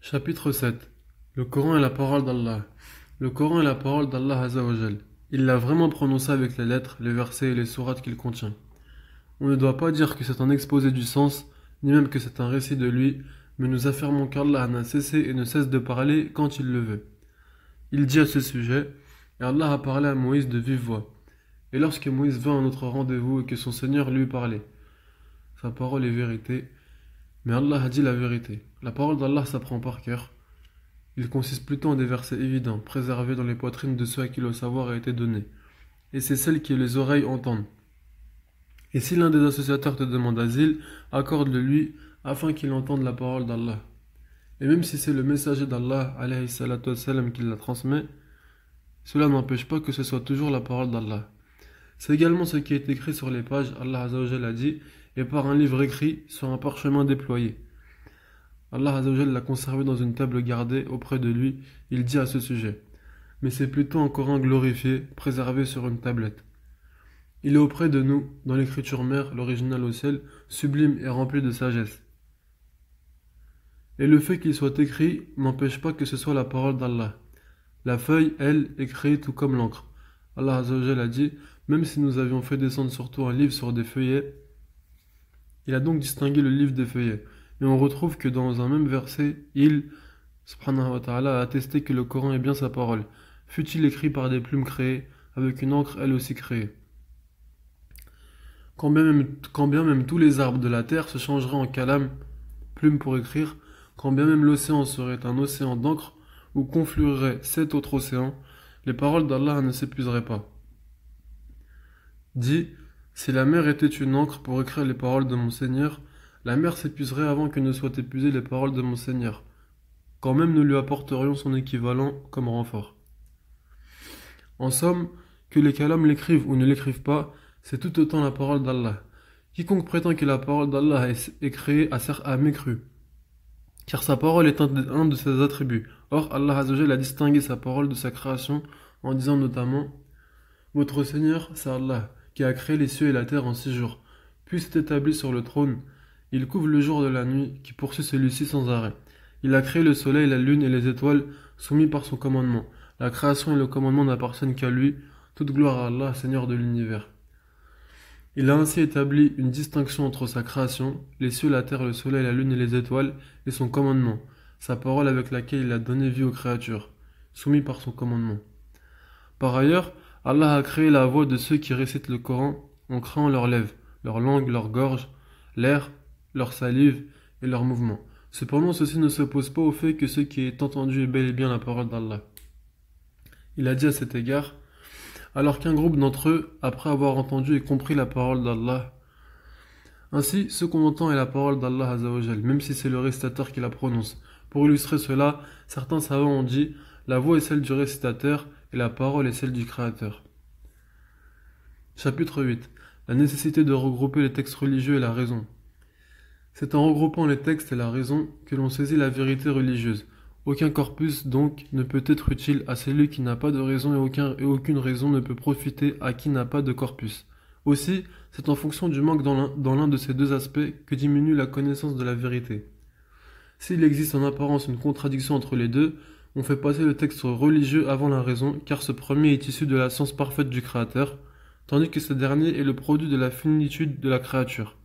Chapitre 7. Le Coran est la parole d'Allah. Le Coran est la parole d'Allah Azza wa Jal. Il l'a vraiment prononcé avec les lettres, les versets et les sourates qu'il contient. On ne doit pas dire que c'est un exposé du sens, ni même que c'est un récit de lui, mais nous affirmons qu'Allah n'a cessé et ne cesse de parler quand il le veut. Il dit à ce sujet, et Allah a parlé à Moïse de vive voix. Et lorsque Moïse vint à notre rendez-vous et que son Seigneur lui parlait, sa parole est vérité, mais Allah a dit la vérité. La parole d'Allah s'apprend par cœur. Il consiste plutôt en des versets évidents, préservés dans les poitrines de ceux à qui le savoir a été donné. Et c'est celle que les oreilles entendent. Et si l'un des associateurs te demande asile, accorde-le lui, afin qu'il entende la parole d'Allah. Et même si c'est le messager d'Allah, alayhi salatu wassalam, qui la transmet, cela n'empêche pas que ce soit toujours la parole d'Allah. C'est également ce qui est écrit sur les pages, Allah Azza wa Jalla a dit, et par un livre écrit sur un parchemin déployé. Allah Azza wa Jalla l'a conservé dans une table gardée auprès de lui, il dit à ce sujet. Mais c'est plutôt un Coran glorifié, préservé sur une tablette. Il est auprès de nous, dans l'écriture mère, l'original au ciel, sublime et rempli de sagesse. Et le fait qu'il soit écrit n'empêche pas que ce soit la parole d'Allah. La feuille, elle, est créée tout comme l'encre. Allah Azza wa Jalla a dit, même si nous avions fait descendre surtout un livre sur des feuillets, il a donc distingué le livre des feuillets. Et on retrouve que dans un même verset, il, subhanahu wa ta'ala, a attesté que le Coran est bien sa parole, fut-il écrit par des plumes créées, avec une encre elle aussi créée. Quand bien même tous les arbres de la terre se changeraient en calame, plumes pour écrire, quand bien même l'océan serait un océan d'encre, où conflueraient 7 autres océans, les paroles d'Allah ne s'épuiseraient pas. Dit, si la mer était une encre pour écrire les paroles de mon Seigneur, la mer s'épuiserait avant que ne soient épuisées les paroles de mon Seigneur, quand même nous lui apporterions son équivalent comme renfort. En somme, que les kalames l'écrivent ou ne l'écrivent pas, c'est tout autant la parole d'Allah. Quiconque prétend que la parole d'Allah est créée a mécru, car sa parole est un de ses attributs. Or, Allah Azza wa Jalla a distingué sa parole de sa création en disant notamment votre Seigneur, c'est Allah, qui a créé les cieux et la terre en 6 jours, puis s'est établi sur le trône. Il couvre le jour de la nuit, qui poursuit celui-ci sans arrêt. Il a créé le soleil, la lune et les étoiles, soumis par son commandement. La création et le commandement n'appartiennent qu'à lui. Toute gloire à Allah, Seigneur de l'univers. Il a ainsi établi une distinction entre sa création, les cieux, la terre, le soleil, la lune et les étoiles, et son commandement, sa parole avec laquelle il a donné vie aux créatures, soumis par son commandement. Par ailleurs, Allah a créé la voix de ceux qui récitent le Coran en créant leurs lèvres, leur langue, leur gorge, l'air, leur salive et leurs mouvements. Cependant, ceci ne s'oppose pas au fait que ce qui est entendu est bel et bien la parole d'Allah. Il a dit à cet égard, alors qu'un groupe d'entre eux, après avoir entendu et compris la parole d'Allah, ainsi, ce qu'on entend est la parole d'Allah Azza wa Jal, même si c'est le récitateur qui la prononce. Pour illustrer cela, certains savants ont dit, la voix est celle du récitateur et la parole est celle du créateur. Chapitre 8. La nécessité de regrouper les textes religieux et la raison. C'est en regroupant les textes et la raison que l'on saisit la vérité religieuse. Aucun corpus, donc, ne peut être utile à celui qui n'a pas de raison et aucune raison ne peut profiter à qui n'a pas de corpus. Aussi, c'est en fonction du manque dans l'un de ces deux aspects que diminue la connaissance de la vérité. S'il existe en apparence une contradiction entre les deux, on fait passer le texte religieux avant la raison, car ce premier est issu de la science parfaite du Créateur, tandis que ce dernier est le produit de la finitude de la créature.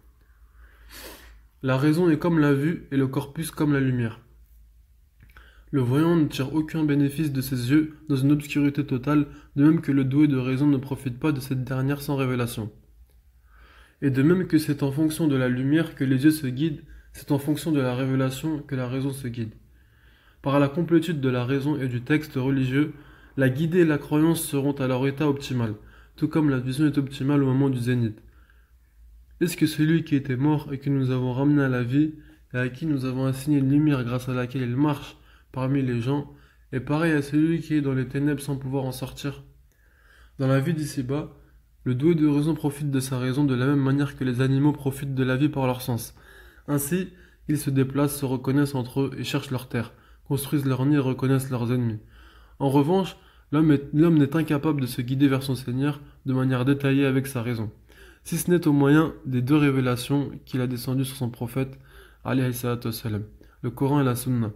La raison est comme la vue et le corpus comme la lumière. Le voyant ne tire aucun bénéfice de ses yeux dans une obscurité totale, de même que le doué de raison ne profite pas de cette dernière sans révélation. Et de même que c'est en fonction de la lumière que les yeux se guident, c'est en fonction de la révélation que la raison se guide. Par la complétude de la raison et du texte religieux, la guidée et la croyance seront à leur état optimal, tout comme la vision est optimale au moment du zénith. Est-ce que celui qui était mort et que nous avons ramené à la vie, et à qui nous avons assigné une lumière grâce à laquelle il marche parmi les gens, est pareil à celui qui est dans les ténèbres sans pouvoir en sortir? Dans la vie d'ici-bas, le doué de raison profite de sa raison de la même manière que les animaux profitent de la vie par leur sens. Ainsi, ils se déplacent, se reconnaissent entre eux et cherchent leur terre, construisent leur nid et reconnaissent leurs ennemis. En revanche, l'homme n'est incapable de se guider vers son Seigneur de manière détaillée avec sa raison, si ce n'est au moyen des deux révélations qu'il a descendues sur son prophète, alayhi salatu wassalam, le Coran et la Sunna.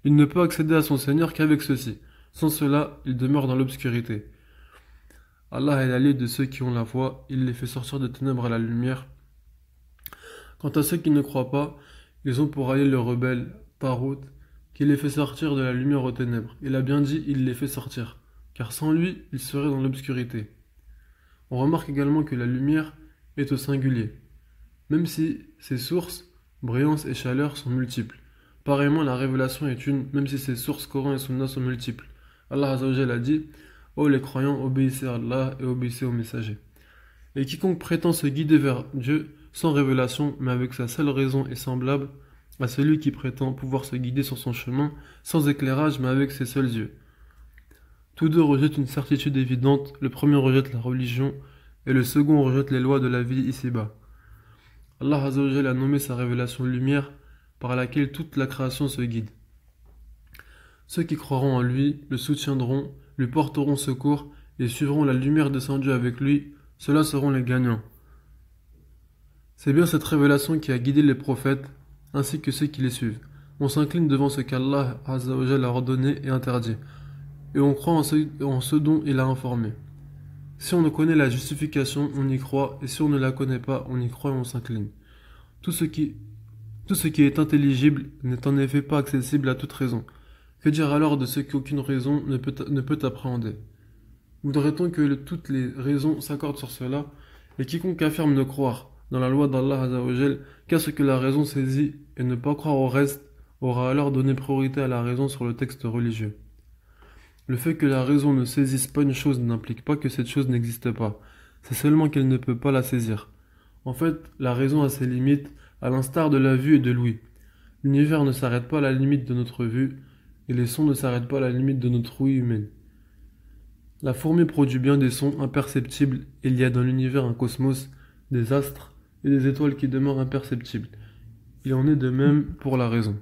Il ne peut accéder à son Seigneur qu'avec ceci. Sans cela, il demeure dans l'obscurité. Allah est l'allié de ceux qui ont la foi, il les fait sortir des ténèbres à la lumière. Quant à ceux qui ne croient pas, ils ont pour allié le rebelle, Tarout, qui les fait sortir de la lumière aux ténèbres. Il a bien dit, il les fait sortir, car sans lui, ils seraient dans l'obscurité. On remarque également que la lumière est au singulier, même si ses sources, brillance et chaleur, sont multiples. Pareillement, la révélation est une, même si ses sources, Coran et Sunna, sont multiples. Allah Azza wa Jalla a dit, ô les croyants, obéissez à Allah et obéissez aux messagers. Et quiconque prétend se guider vers Dieu sans révélation, mais avec sa seule raison, est semblable à celui qui prétend pouvoir se guider sur son chemin sans éclairage, mais avec ses seuls yeux. Tous deux rejettent une certitude évidente, le premier rejette la religion, et le second rejette les lois de la vie ici-bas. Allah Azza wa Jalla a nommé sa révélation lumière, par laquelle toute la création se guide. Ceux qui croiront en lui, le soutiendront, lui porteront secours, et suivront la lumière descendue avec lui, ceux-là seront les gagnants. C'est bien cette révélation qui a guidé les prophètes, ainsi que ceux qui les suivent. On s'incline devant ce qu'Allah Azza wa Jalla a ordonné et interdit, et on croit en ce dont il a informé. Si on ne connaît la justification, on y croit, et si on ne la connaît pas, on y croit et on s'incline. Tout ce qui est intelligible n'est en effet pas accessible à toute raison. Que dire alors de ce qu'aucune raison ne peut appréhender? Voudrait-on que toutes les raisons s'accordent sur cela? Et quiconque affirme ne croire dans la loi d'Allah Azza wa Jal qu'à ce que la raison saisit et ne pas croire au reste, aura alors donné priorité à la raison sur le texte religieux. Le fait que la raison ne saisisse pas une chose n'implique pas que cette chose n'existe pas, c'est seulement qu'elle ne peut pas la saisir. En fait, la raison a ses limites, à l'instar de la vue et de l'ouïe. L'univers ne s'arrête pas à la limite de notre vue, et les sons ne s'arrêtent pas à la limite de notre ouïe humaine. La fourmi produit bien des sons imperceptibles, et il y a dans l'univers un cosmos, des astres et des étoiles qui demeurent imperceptibles. Il en est de même pour la raison.